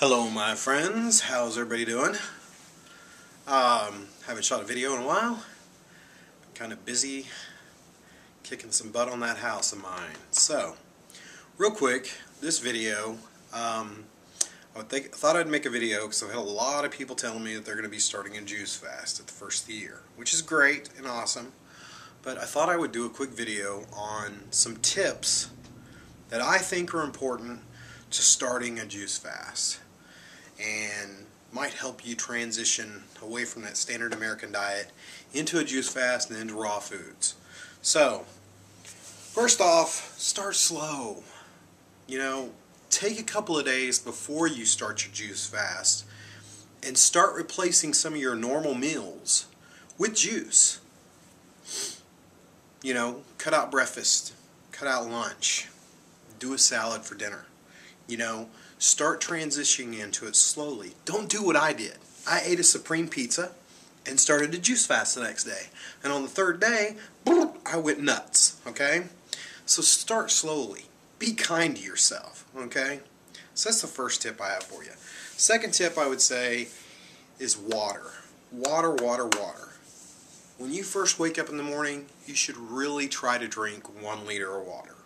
Hello my friends, how's everybody doing? Haven't shot a video in a while. Kind of busy kicking some butt on that house of mine. So, real quick, this video, I thought I'd make a video because I've had a lot of people telling me that they're going to be starting a juice fast at the first of the year, which is great and awesome. But I thought I would do a quick video on some tips that I think are important to starting a juice fast and might help you transition away from that standard American diet into a juice fast and into raw foods. So, first off, start slow. Take a couple of days before you start your juice fast and start replacing some of your normal meals with juice. Cut out breakfast, cut out lunch, do a salad for dinner. Start transitioning into it slowly. Don't do what I did. I ate a Supreme pizza and started a juice fast the next day. And on the third day, I went nuts, okay? So start slowly. Be kind to yourself, okay? So that's the first tip I have for you. Second tip I would say is water. Water, water, water. When you first wake up in the morning, you should really try to drink 1 liter of water.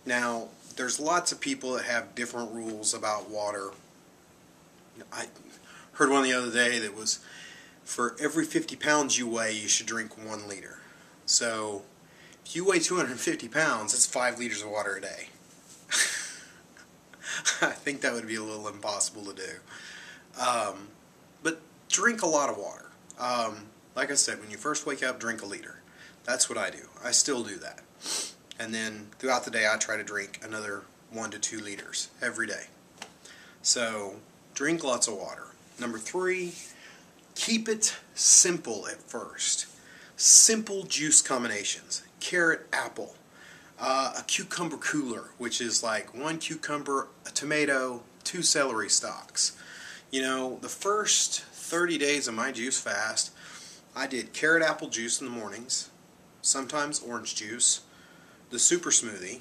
Now, there's lots of people that have different rules about water. I heard one the other day that was for every 50 pounds you weigh, you should drink 1 liter. So, if you weigh 250 pounds, that's 5 liters of water a day. I think that would be a little impossible to do. But drink a lot of water. Like I said, when you first wake up, drink 1 liter. That's what I do. I still do that. And then throughout the day I try to drink another 1 to 2 liters every day. So drink lots of water. Number 3, keep it simple at first. Simple juice combinations. Carrot, apple. A cucumber cooler, which is like 1 cucumber, a tomato, 2 celery stalks. The first 30 days of my juice fast, I did carrot apple juice in the mornings, sometimes orange juice, the super smoothie,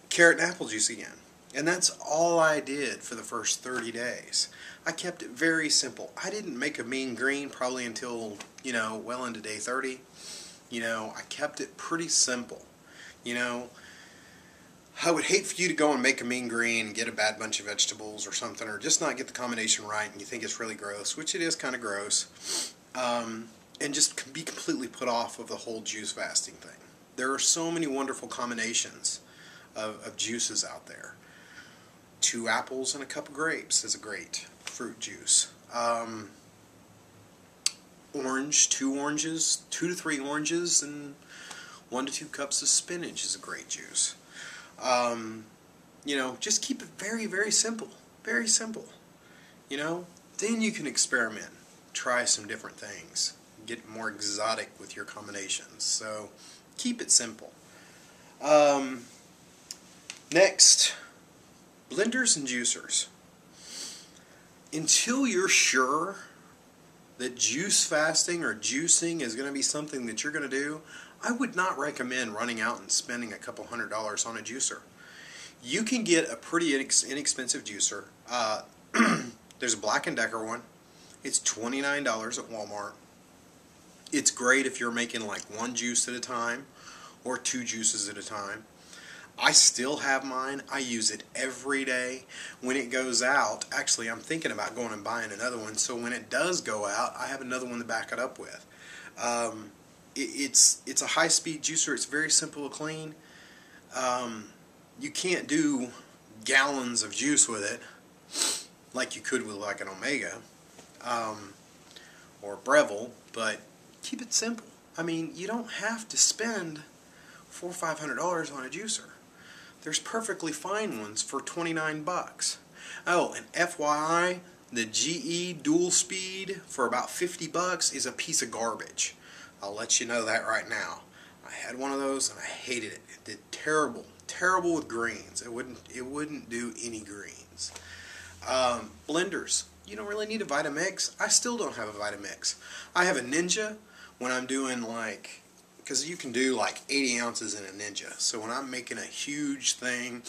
carrot and apple juice again. And that's all I did for the first 30 days. I kept it very simple. I didn't make a mean green probably until, well into day 30. I kept it pretty simple. I would hate for you to go and make a mean green and get a bad bunch of vegetables or something, or just not get the combination right and you think it's really gross, which it is kind of gross, and just be completely put off of the whole juice fasting thing. There are so many wonderful combinations of juices out there. 2 apples and a cup of grapes is a great fruit juice. Orange, 2 oranges, 2 to 3 oranges, and 1 to 2 cups of spinach is a great juice. Just keep it very, very simple. Very simple. Then you can experiment. Try some different things. Get more exotic with your combinations. So, keep it simple. Next, blenders and juicers. Until you're sure that juice fasting or juicing is going to be something that you're going to do, I would not recommend running out and spending a couple $100s on a juicer. You can get a pretty inexpensive juicer. There's a Black & Decker one. It's $29 at Walmart. It's great if you're making like 1 juice at a time or 2 juices at a time. I still have mine. I use it every day. When it goes out, actually I'm thinking about going and buying another one, so when it does go out, I have another one to back it up with. It's a high-speed juicer. It's very simple to clean. You can't do gallons of juice with it like you could with like an Omega or Breville, but keep it simple. I mean, you don't have to spend $400 or $500 on a juicer. There's perfectly fine ones for 29 bucks. Oh, and FYI, the GE dual speed for about 50 bucks is a piece of garbage. I'll let you know that right now. I had one of those and I hated it. It did terrible with greens. It wouldn't do any greens. Blenders. You don't really need a Vitamix. I still don't have a Vitamix. I have a Ninja when I'm doing because you can do like 80 ounces in a Ninja. So when I'm making a huge thing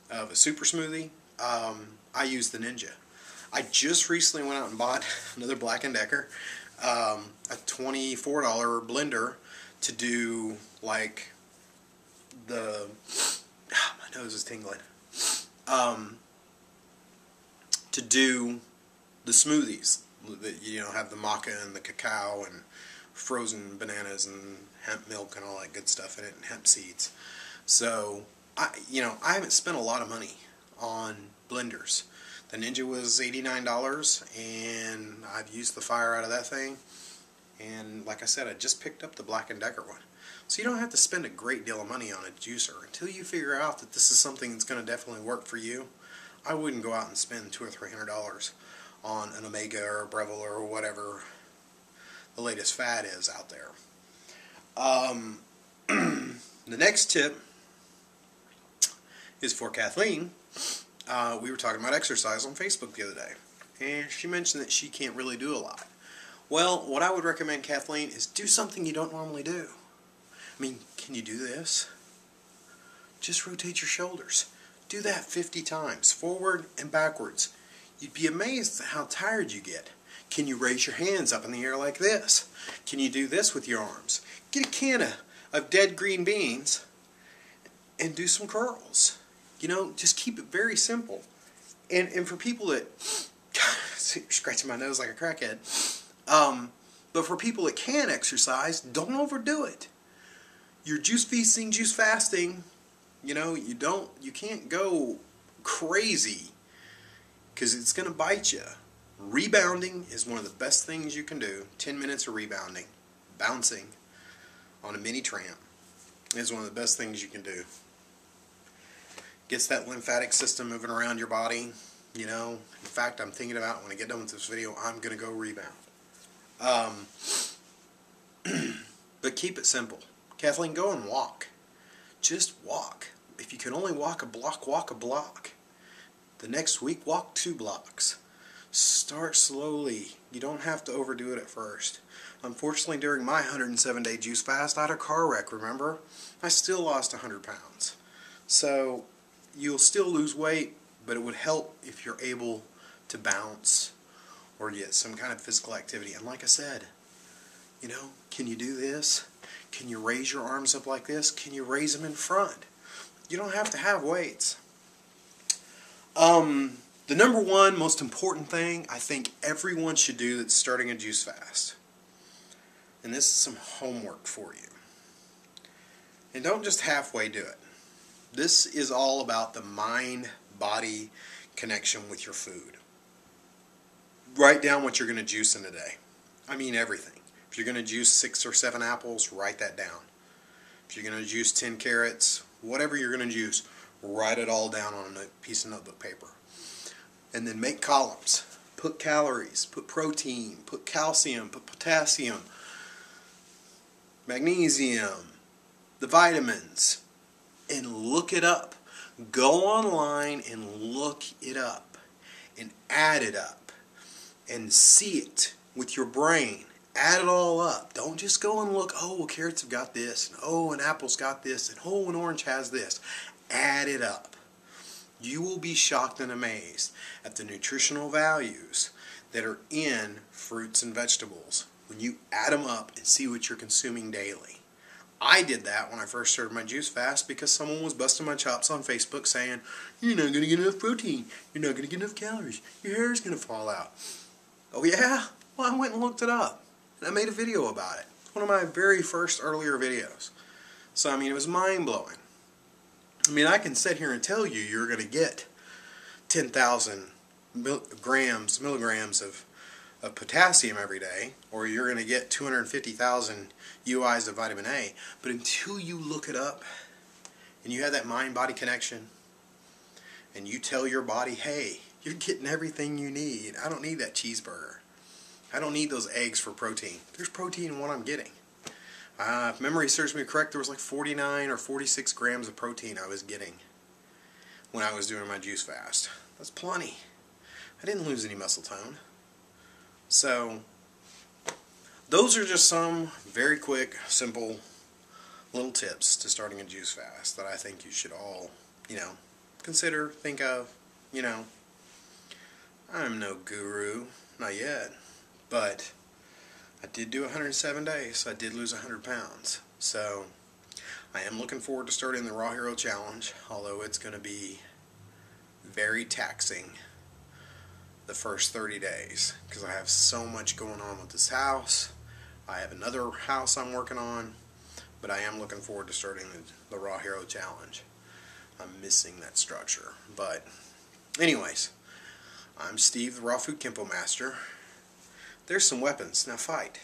of a super smoothie, I use the Ninja. I just recently went out and bought another Black & Decker, a $24 blender to do like the, my nose is tingling, to do the smoothies that, you know, have the maca and the cacao and frozen bananas and hemp milk and all that good stuff in it, and hemp seeds. So I haven't spent a lot of money on blenders. The Ninja was $89, and I've used the fire out of that thing. And like I said, I just picked up the Black & Decker one. So you don't have to spend a great deal of money on a juicer until you figure out that this is something that's going to definitely work for you. I wouldn't go out and spend $200 or $300 on an Omega or a Breville or whatever the latest fad is out there. The next tip is for Kathleen. We were talking about exercise on Facebook the other day, and she mentioned that she can't really do a lot. Well, what I would recommend, Kathleen, is do something you don't normally do. I mean, can you do this? Just rotate your shoulders. Do that 50 times, forward and backwards. You'd be amazed at how tired you get. Can you raise your hands up in the air like this? Can you do this with your arms? Get a can of dead green beans and do some curls. You know, just keep it very simple. And for people that, scratching my nose like a crackhead, but for people that can exercise, don't overdo it. You're juice feasting, juice fasting, you know, you can't go crazy because it's going to bite you. Rebounding is one of the best things you can do. 10 minutes of rebounding, bouncing on a mini tramp is one of the best things you can do. Gets that lymphatic system moving around your body, you know. In fact, I'm thinking about when I get done with this video, I'm going to go rebound. But keep it simple. Kathleen, go and walk. Just walk. If you can only walk a block, walk a block. The next week, walk 2 blocks. Start slowly. You don't have to overdo it at first. Unfortunately, during my 107-day juice fast, I had a car wreck, remember? I still lost 100 pounds. So you'll still lose weight, but it would help if you're able to bounce or get some kind of physical activity. And like I said, you know, can you do this? Can you raise your arms up like this? Can you raise them in front? You don't have to have weights. The number one most important thing I think everyone should do that's starting a juice fast, and this is some homework for you, and don't just halfway do it. This is all about the mind-body connection with your food. Write down what you're going to juice in a day. I mean everything. If you're going to juice 6 or 7 apples, write that down. If you're going to juice 10 carrots, whatever you're going to juice, write it all down on a piece of notebook paper. And then make columns. Put calories, put protein, put calcium, put potassium, magnesium, the vitamins, and look it up. Go online and look it up and add it up and see it with your brain. Add it all up. Don't just go and look, oh, well, carrots have got this, and oh, an apple's got this, and oh, an orange has this. Add it up. You will be shocked and amazed at the nutritional values that are in fruits and vegetables when you add them up and see what you're consuming daily. I did that when I first started my juice fast because someone was busting my chops on Facebook saying, you're not going to get enough protein, you're not going to get enough calories, your hair is going to fall out. Oh yeah? Well, I went and looked it up, and I made a video about it. It's one of my very first earlier videos. So, I mean, it was mind-blowing. I mean, I can sit here and tell you you're going to get 10,000 milligrams of potassium every day, or you're going to get 250,000 UIs of vitamin A, but until you look it up and you have that mind-body connection and you tell your body, hey, you're getting everything you need. I don't need that cheeseburger. I don't need those eggs for protein. There's protein in what I'm getting. If memory serves me correct, there was like 49 or 46 grams of protein I was getting when I was doing my juice fast. That's plenty. I didn't lose any muscle tone. So, those are just some very quick, simple little tips to starting a juice fast that I think you should all, consider, think of, You know, I'm no guru, not yet, but I did do 107 days, so I did lose 100 pounds. So I am looking forward to starting the Raw Hero Challenge, although it's going to be very taxing the first 30 days because I have so much going on with this house. I have another house I'm working on, but I am looking forward to starting the Raw Hero Challenge. I'm missing that structure. But anyways, I'm Steve, the Raw Food Kempo Master. There's some weapons. Now fight.